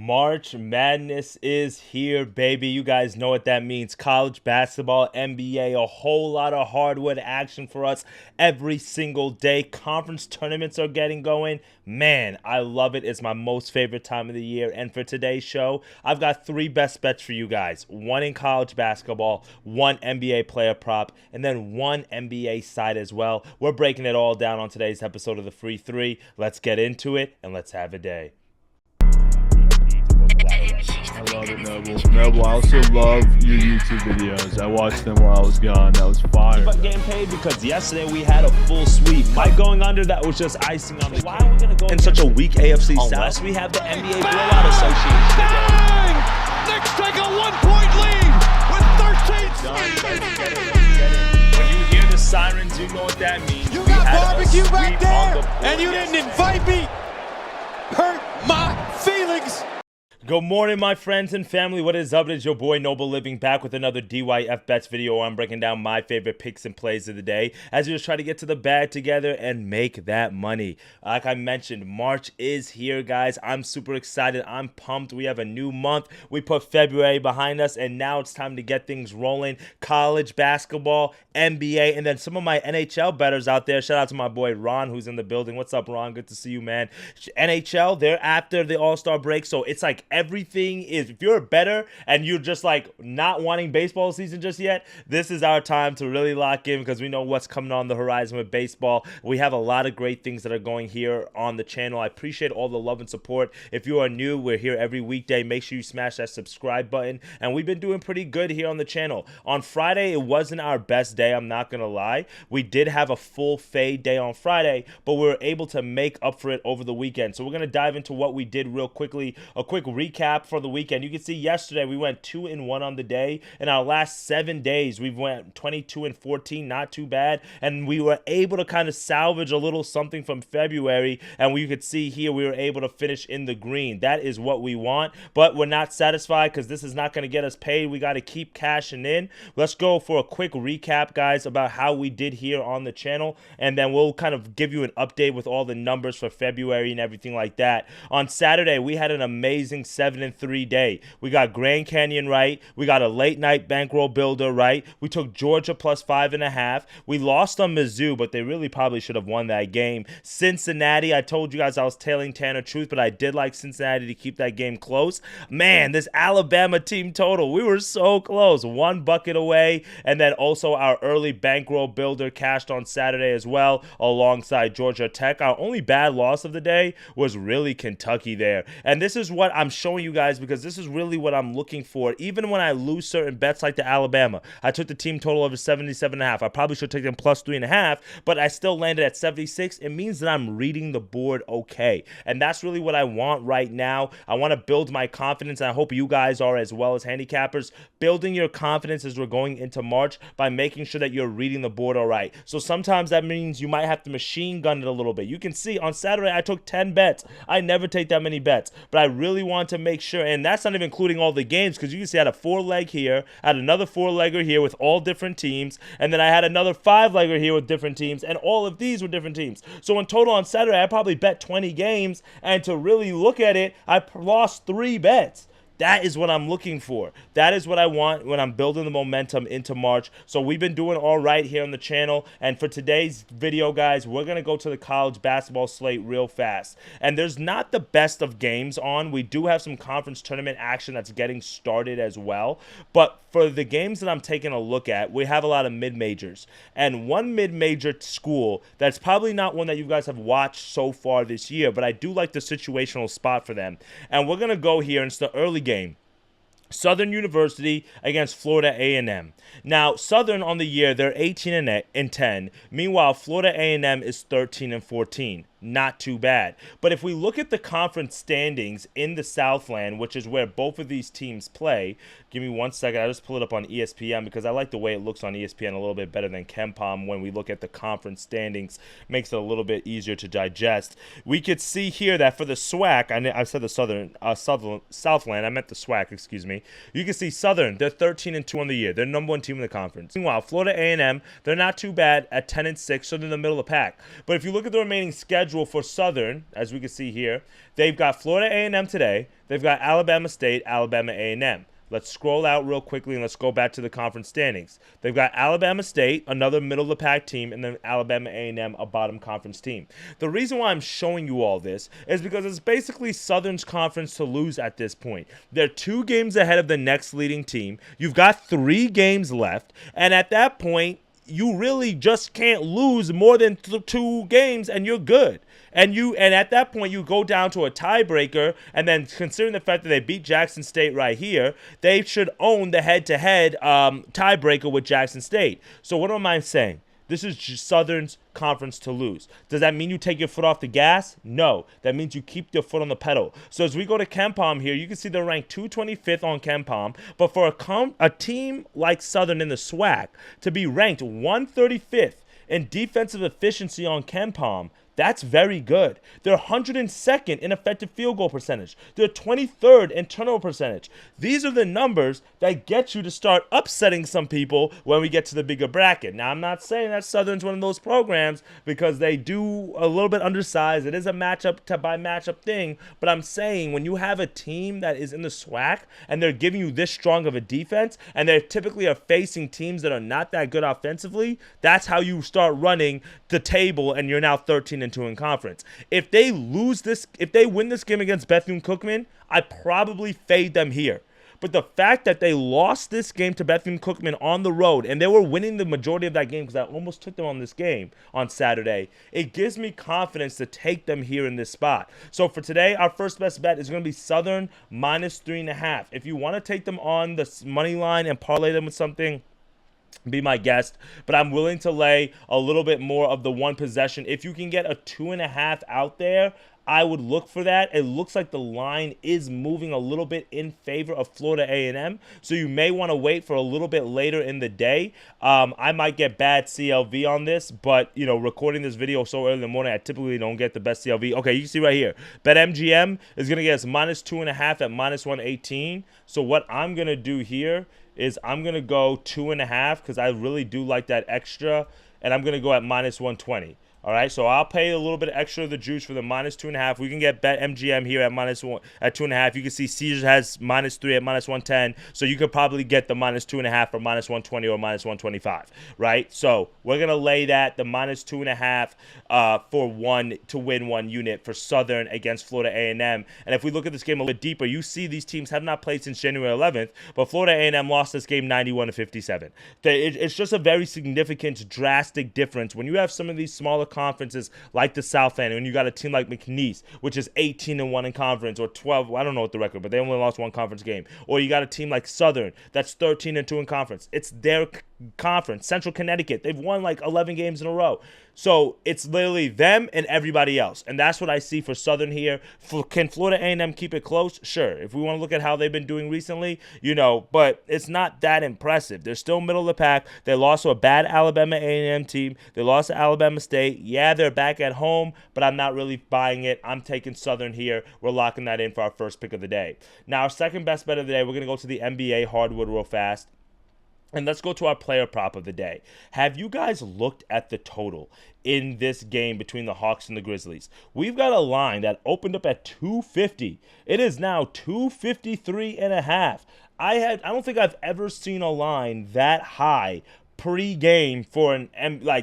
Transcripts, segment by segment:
March Madness is here, baby. You guys know what that means. College basketball, NBA, a whole lot of hardwood action for us every single day. Conference tournaments are getting going. Man, I love it. It's my most favorite time of the year. And for today's show, I've got three best bets for you guys. One in college basketball, one NBA player prop, and then one NBA side as well. We're breaking it all down on today's episode of the Free Three. Let's get into it and let's have a day. I love it, Noble. Noble, I also love your YouTube videos. I watched them while I was gone. That was fire. But getting paid because yesterday we had a full sweep. Mike going under, that was just icing on the cake. Why are we going to go in such a weak AFC South? Unless we have the NBA Blowout Association today. Knicks take a 1-point lead with 13 When you hear the sirens, you know what that means. You got barbecue back there, and you didn't invite me. Hurt my feelings. Good morning, my friends and family. What is up? It is your boy Noble Living back with another DYF Bets video where I'm breaking down my favorite picks and plays of the day as we just try to get to the bag together and make that money. Like I mentioned, March is here, guys. I'm super excited. I'm pumped. We have a new month. We put February behind us, and now it's time to get things rolling. College basketball, NBA, and then some of my NHL bettors out there. Shout out to my boy Ron, who's in the building. What's up, Ron? Good to see you, man. NHL, they're after the All-Star break, so it's like everything is, if you're a bettor and you're just like not wanting baseball season just yet, this is our time to really lock in because we know what's coming on the horizon with baseball. We have a lot of great things that are going here on the channel. I appreciate all the love and support. If you are new, we're here every weekday. Make sure you smash that subscribe button, and we've been doing pretty good here on the channel. On Friday, it wasn't our best day, I'm not gonna lie. We did have a full fade day on Friday, but we were able to make up for it over the weekend. So we're gonna dive into what we did real quickly, a quick recap for the weekend. You can see yesterday we went 2-1 on the day. In our last 7 days, we went 22-14, not too bad. And we were able to kind of salvage a little something from February. And we could see here we were able to finish in the green. That is what we want. But we're not satisfied because this is not going to get us paid. We got to keep cashing in. Let's go for a quick recap, guys, about how we did here on the channel. And then we'll kind of give you an update with all the numbers for February and everything like that. On Saturday, we had an amazing 7-3 day. We got Grand Canyon right. We got a late night bankroll builder right. We took Georgia plus 5.5. We lost on Mizzou, but they really probably should have won that game. Cincinnati, I told you guys I was tailing Tanner Truth, but I did like Cincinnati to keep that game close. Man, this Alabama team total, we were so close. 1 bucket away. And then also our early bankroll builder cashed on Saturday as well alongside Georgia Tech. Our only bad loss of the day was really Kentucky there. And this is what I'm showing you guys because this is really what I'm looking for. Even when I lose certain bets like the Alabama, I took the team total over 77.5. I probably should take them plus 3.5, but I still landed at 76. It means that I'm reading the board okay. And that's really what I want right now. I want to build my confidence, and I hope you guys are as well as handicappers. Building your confidence as we're going into March by making sure that you're reading the board all right. So sometimes that means you might have to machine gun it a little bit. You can see on Saturday I took 10 bets. I never take that many bets, but I really want to make sure, and that's not even including all the games, because you can see I had a 4-leg here, I had another 4-legger here with all different teams, and then I had another 5-legger here with different teams, and all of these were different teams. So in total on Saturday, I probably bet 20 games, and to really look at it, I lost 3 bets. That is what I'm looking for. That is what I want when I'm building the momentum into March. So we've been doing all right here on the channel. And for today's video, guys, we're going to go to the college basketball slate real fast. And there's not the best of games on. We do have some conference tournament action that's getting started as well. But for the games that I'm taking a look at, we have a lot of mid-majors. And one mid-major school that's probably not one that you guys have watched so far this year, but I do like the situational spot for them. And we're going to go here, and it's the early game. Southern University against Florida A&M. Now, Southern on the year, they're 18-10. Meanwhile, Florida A&M is 13-14. Not too bad. But if we look at the conference standings in the Southland, which is where both of these teams play, give me 1 second. I just pull it up on ESPN because I like the way it looks on ESPN a little bit better than KenPom when we look at the conference standings. Makes it a little bit easier to digest. We could see here that for the SWAC, I said the Southland, I meant the SWAC, excuse me. You can see Southern, they're 13-2 on the year. They're #1 team in the conference. Meanwhile, Florida A&M, they're not too bad at 10-6, so they're in the middle of the pack. But if you look at the remaining schedule, schedule for Southern, as we can see here, they've got Florida A&M today. They've got Alabama State, Alabama A&M. Let's scroll out real quickly and let's go back to the conference standings. They've got Alabama State, another middle-of-the-pack team, and then Alabama A&M, a bottom conference team. The reason why I'm showing you all this is because it's basically Southern's conference to lose at this point. They're 2 games ahead of the next leading team. You've got 3 games left, and at that point, you really just can't lose more than 2 games and you're good. And at that point, you go down to a tiebreaker, and then considering the fact that they beat Jackson State right here, they should own the head-to-head tiebreaker with Jackson State. So what am I saying? This is Southern's conference to lose. Does that mean you take your foot off the gas? No. That means you keep your foot on the pedal. So as we go to KenPom here, you can see they're ranked 225th on KenPom. But for a team like Southern in the SWAC to be ranked 135th in defensive efficiency on KenPom, that's very good. They're 102nd in effective field goal percentage. They're 23rd in turnover percentage. These are the numbers that get you to start upsetting some people when we get to the bigger bracket. Now, I'm not saying that Southern's one of those programs because they do a little bit undersized. It is a matchup thing. But I'm saying when you have a team that is in the SWAC and they're giving you this strong of a defense and they typically are facing teams that are not that good offensively, that's how you start running the table and you're now 13-2 in conference. If they win this game against Bethune-Cookman, I probably fade them here. But the fact that they lost this game to Bethune-Cookman on the road, and they were winning the majority of that game because I almost took them on this game on Saturday, it gives me confidence to take them here in this spot. So for today, our first best bet is going to be Southern minus 3.5. If you want to take them on the money line and parlay them with something, be my guest, but I'm willing to lay a little bit more of the one possession. If you can get a 2.5 out there, I would look for that. It looks like the line is moving a little bit in favor of Florida A&M, so you may want to wait for a little bit later in the day. I might get bad CLV on this, but recording this video so early in the morning, I typically don't get the best CLV. Okay, you can see right here, BetMGM is going to get us minus 2.5 at minus 118. So what I'm going to do here is I'm going to go 2.5 because I really do like that extra, and I'm going to go at minus 120. All right, so I'll pay a little bit extra of the juice for the minus 2.5. We can get BetMGM here at minus 1 at 2.5. You can see Caesars has minus 3 at minus 110. So you could probably get the minus 2.5 for minus 120 or minus 125. Right? So we're gonna lay that the minus 2.5 for one to win 1 unit for Southern against Florida A&M. And if we look at this game a little deeper, you see these teams have not played since January 11th, but Florida A&M lost this game 91-57. It's just a very significant, drastic difference when you have some of these smaller conferences like the South End, when you got a team like McNeese, which is 18-1 in conference, or 12, I don't know what the record, but they only lost 1 conference game. Or you got a team like Southern that's 13-2 in conference. It's their conference. Central Connecticut, they've won like 11 games in a row. So it's literally them and everybody else. And that's what I see for Southern here. Can Florida A&M keep it close? Sure. If we want to look at how they've been doing recently, but it's not that impressive. They're still middle of the pack. They lost to a bad Alabama A&M team. They lost to Alabama State. Yeah, they're back at home, but I'm not really buying it. I'm taking Southern here. We're locking that in for our first pick of the day. Now, our second best bet of the day, we're going to go to the NBA hardwood real fast. And let's go to our player prop of the day. Have you guys looked at the total in this game between the Hawks and the Grizzlies? We've got a line that opened up at 250. It is now 253.5. I don't think I've ever seen a line that high pre-game for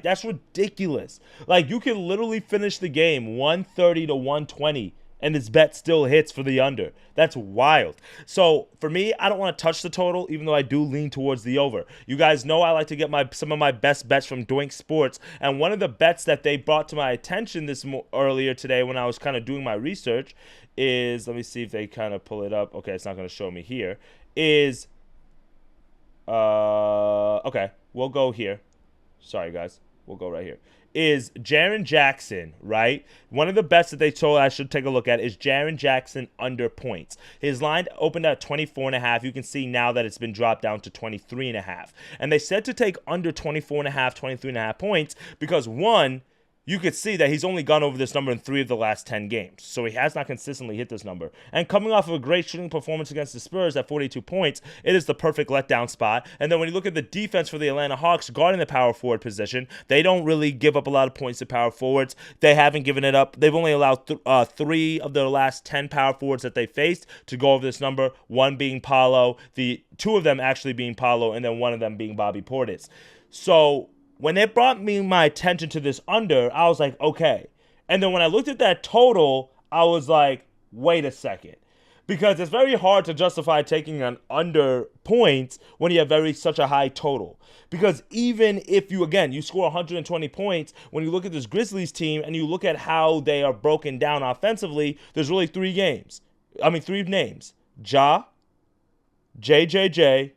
that's ridiculous. Like, you can literally finish the game 130 to 120. And this bet still hits for the under. That's wild. So for me, I don't want to touch the total, even though I do lean towards the over. You guys know I like to get some of my best bets from Doink Sports. And one of the bets that they brought to my attention earlier today when I was kind of doing my research is, let me see if they kind of pull it up. Okay, it's not going to show me here. Okay, we'll go here. Sorry, guys. We'll go right here. Is Jaren Jackson, right? One of the bets that they told I should take a look at is Jaren Jackson under points. His line opened at 24.5. You can see now that it's been dropped down to 23.5. And they said to take under 24.5, 23.5 points because, one, you could see that he's only gone over this number in 3 of the last 10 games. So he has not consistently hit this number. And coming off of a great shooting performance against the Spurs at 42 points, it is the perfect letdown spot. And then when you look at the defense for the Atlanta Hawks guarding the power forward position, they don't really give up a lot of points to power forwards. They haven't given it up. They've only allowed 3 of their last 10 power forwards that they faced to go over this number, one being Paolo, the 2 of them actually being Paolo, and then one of them being Bobby Portis. So when it brought me my attention to this under, I was like, okay. And then when I looked at that total, I was like, wait a second. Because it's very hard to justify taking an under points when you have such a high total. Because even if you score 120 points, when you look at this Grizzlies team and you look at how they are broken down offensively, there's really 3 names. Ja, JJJ,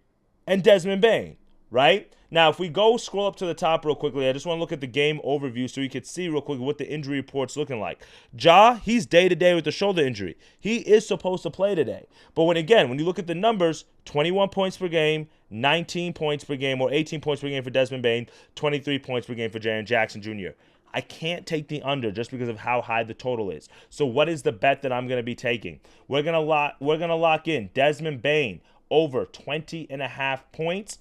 and Desmond Bane, right? Now, if we scroll up to the top real quickly, I just want to look at the game overview so you can see real quick what the injury report's looking like. Ja, he's day-to-day with the shoulder injury. He is supposed to play today. But when you look at the numbers, 21 points per game, 19 points per game, or 18 points per game for Desmond Bane, 23 points per game for Jaren Jackson Jr. I can't take the under just because of how high the total is. So what is the bet that I'm going to be taking? We're going to lock in Desmond Bane over 20.5 points.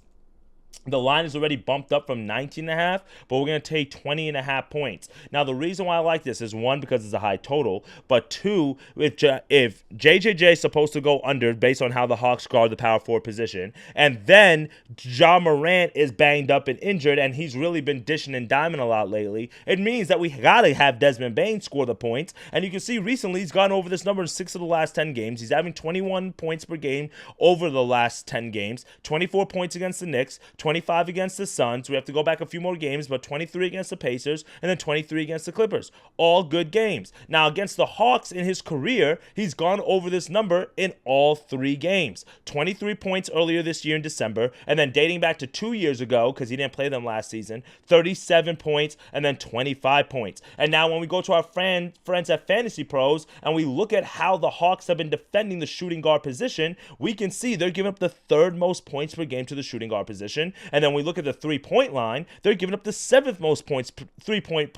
The line is already bumped up from 19.5, but we're going to take 20.5 points. Now, the reason why I like this is, 1, because it's a high total, but 2, if JJJ is supposed to go under based on how the Hawks guard the power forward position, and then Ja Morant is banged up and injured, and he's really been dishing and diming a lot lately, it means that we got to have Desmond Bane score the points. And you can see recently he's gone over this number in 6 of the last 10 games. He's having 21 points per game over the last 10 games, 24 points against the Knicks, 25 against the Suns. We have to go back a few more games, but 23 against the Pacers, and then 23 against the Clippers. All good games. Now, against the Hawks in his career, he's gone over this number in all 3 games. 23 points earlier this year in December, and then dating back to 2 years ago, because he didn't play them last season, 37 points, and then 25 points. And now when we go to our friends at Fantasy Pros, and we look at how the Hawks have been defending the shooting guard position, we can see they're giving up the 3rd most points per game to the shooting guard position. And then we look at the 3-point line, they're giving up the 7th most points, 3-point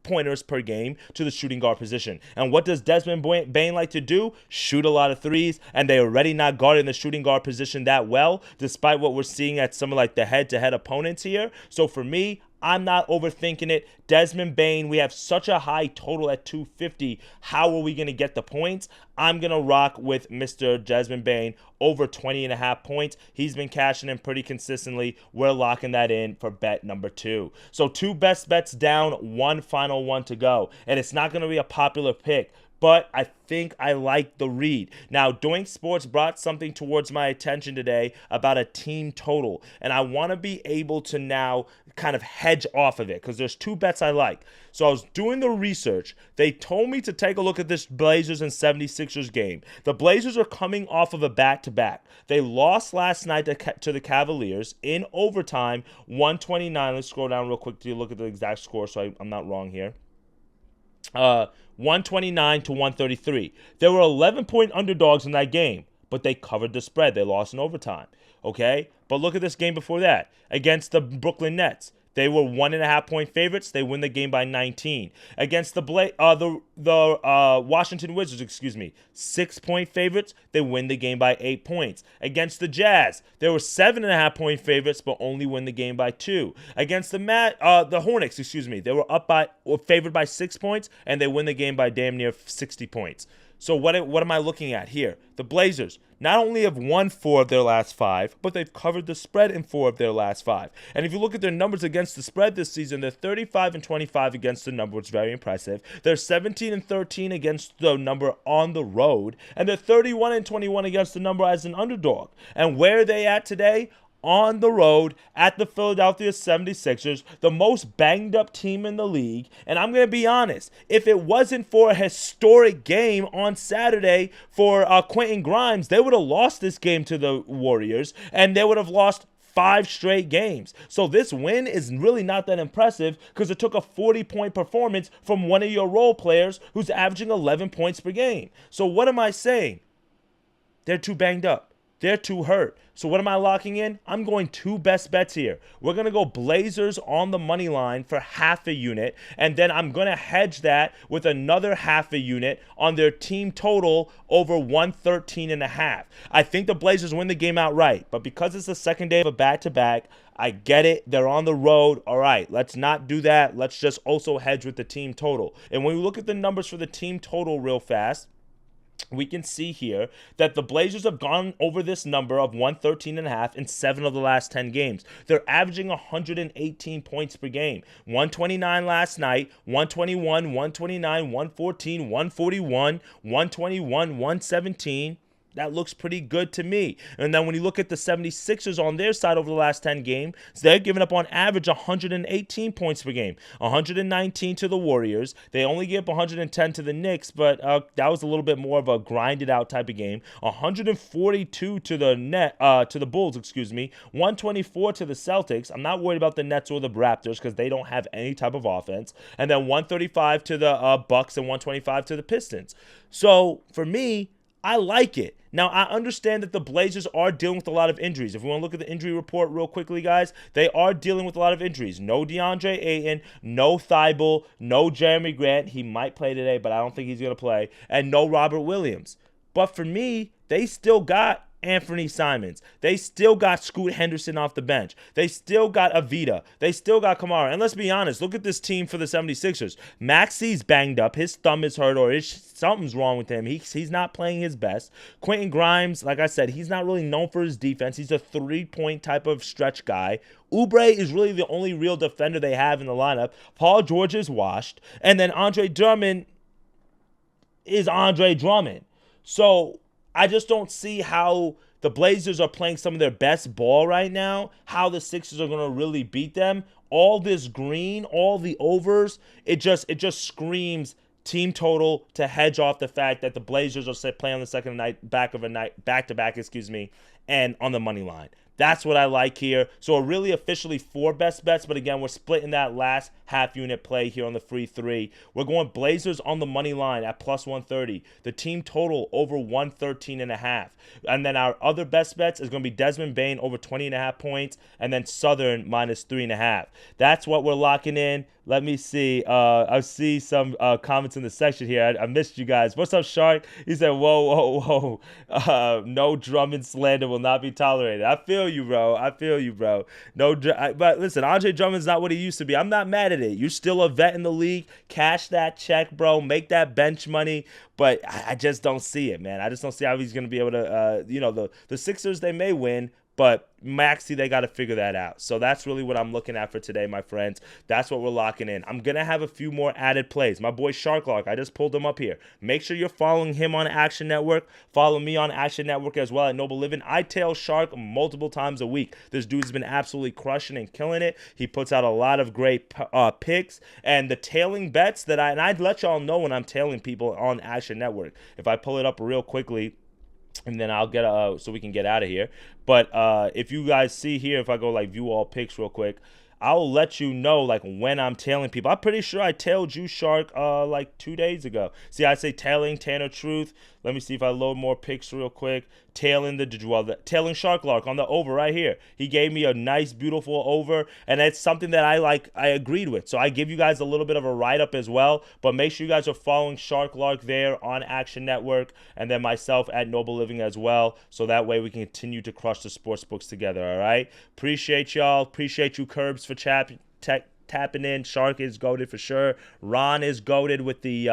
pointers per game to the shooting guard position. And what does Desmond Bane like to do? Shoot a lot of threes, and they're already not guarding the shooting guard position that well, despite what we're seeing at some of the head-to-head opponents here. So for me, I'm not overthinking it. Desmond Bane, we have such a high total at 250. How are we going to get the points? I'm going to rock with Mr. Desmond Bane over 20.5 points. He's been cashing in pretty consistently. We're locking that in for bet number 2. So 2 best bets down, 1 final one to go. And it's not going to be a popular pick, but I think I like the read. Now, Doink Sports brought something towards my attention today about a team total, and I want to be able to now kind of hedge off of it because there's 2 bets I like. So I was doing the research. They told me to take a look at this Blazers and 76ers game. The Blazers are coming off of a back-to-back. They lost last night to the Cavaliers in overtime, 129. Let's scroll down real quick to look at the exact score so I'm not wrong here. 129 to 133. They were 11-point underdogs in that game, but they covered the spread. They lost in overtime. Okay? But look at this game before that against the Brooklyn Nets. They were 1.5-point favorites. They win the game by 19. Against the Washington Wizards, 6-point favorites. They win the game by 8 points. Against the Jazz, they were 7.5-point favorites, but only win the game by 2. Against the Hornets, they were favored by 6 points, and they win the game by damn near 60 points. So what am I looking at here? The Blazers not only have won 4 of their last 5, but they've covered the spread in 4 of their last 5. And if you look at their numbers against the spread this season, they're 35-25 against the number, which is very impressive. They're 17-13 against the number on the road, and they're 31-21 against the number as an underdog. And where are they at today? On the road at the Philadelphia 76ers, the most banged up team in the league. And I'm going to be honest, if it wasn't for a historic game on Saturday for Quentin Grimes, they would have lost this game to the Warriors, and they would have lost 5 straight games. So this win is really not that impressive because it took a 40-point performance from one of your role players who's averaging 11 points per game. So what am I saying? They're too banged up. they're too hurt. So what am I locking in? I'm going 2 best bets here. We're going to go Blazers on the money line for half a unit, and then I'm going to hedge that with another half a unit on their team total over 113.5. I think the Blazers win the game outright, but because it's the second day of a back-to-back, I get it. They're on the road. All right, let's not do that. Let's just also hedge with the team total. And when we look at the numbers for the team total real fast, we can see here that the Blazers have gone over this number of 113.5 in 7 of the last 10 games. They're averaging 118 points per game. 129 last night, 121, 129, 114, 141, 121, 117. That looks pretty good to me. And then when you look at the 76ers on their side over the last 10 games, they're giving up on average 118 points per game. 119 to the Warriors. They only give up 110 to the Knicks, but that was a little bit more of a grinded out type of game. 142 to the Bulls, 124 to the Celtics. I'm not worried about the Nets or the Raptors because they don't have any type of offense. And then 135 to the Bucks and 125 to the Pistons. So for me, I like it. Now, I understand that the Blazers are dealing with a lot of injuries. If we want to look at the injury report real quickly, guys, they are dealing with a lot of injuries. No DeAndre Ayton, no Thibault, no Jeremy Grant. He might play today, but I don't think he's going to play. And no Robert Williams. But for me, they still got Anthony Simons. They still got Scoot Henderson off the bench. They still got Avita. They still got Kamara. And let's be honest, look at this team for the 76ers. Maxi's banged up. His thumb is hurt or something's wrong with him. He's not playing his best. Quentin Grimes, like I said, he's not really known for his defense. He's a 3-point type of stretch guy. Oubre is really the only real defender they have in the lineup. Paul George is washed. And then Andre Drummond is Andre Drummond. So I just don't see how the Blazers are playing some of their best ball right now, how the Sixers are going to really beat them. All this green, all the overs, it just screams team total to hedge off the fact that the Blazers are playing on the second night, back-to-back, and on the money line. That's what I like here. So really officially 4 best bets, but again, we're splitting that last half unit play here on the free 3. We're going Blazers on the money line at plus 130. The team total over 113.5. And then our other best bets is going to be Desmond Bane over 20.5 points, and then Southern minus 3.5. That's what we're locking in. Let me see. I see some comments in the section here. I missed you guys. What's up, Shark? He said, whoa. No Drummond slander will not be tolerated. I feel you, bro. But listen, Andre Drummond's not what he used to be. I'm not mad at it. You're still a vet in the league. Cash that check, bro. Make that bench money. But I just don't see it, man. I just don't see how he's going to be able to, the Sixers, they may win. But Maxey, they got to figure that out. So that's really what I'm looking at for today, my friends. That's what we're locking in. I'm going to have a few more added plays. My boy Sharklark, I just pulled him up here. Make sure you're following him on Action Network. Follow me on Action Network as well at Noble Living. I tail Shark multiple times a week. This dude's been absolutely crushing and killing it. He puts out a lot of great picks. And the tailing bets that I'd let y'all know when I'm tailing people on Action Network. If I pull it up real quickly, and then I'll get so we can get out of here. But if you guys see here, if I go like view all picks real quick, I'll let you know like when I'm tailing people. I'm pretty sure I tailed you, Shark, like 2 days ago. See, I say tailing Tanner Truth. Let me see if I load more picks real quick. Tailing Sharklark on the over right here. He gave me a nice, beautiful over, and it's something that I agreed with. So I give you guys a little bit of a write-up as well, but make sure you guys are following Sharklark there on Action Network, and then myself at Noble Living as well, so that way we can continue to crush the sports books together, all right? Appreciate y'all. Appreciate you, Curbs, for tapping in. Shark is goated for sure. Ron is goated with the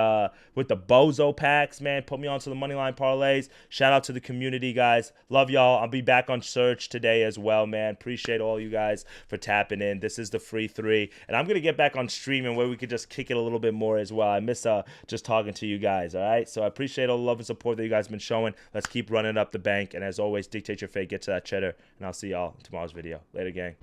bozo packs, man. Put me onto the moneyline parlays. Shout out to the community, guys. Love y'all. I'll be back on search today as well, man. Appreciate all you guys for tapping in. This is the free 3, and I'm gonna get back on streaming where we could just kick it a little bit more as well. I miss just talking to you guys. All right, so I appreciate all the love and support that you guys have been showing. Let's keep running up the bank, and as always, dictate your fate, get to that cheddar, and I'll see y'all in tomorrow's video. Later, gang.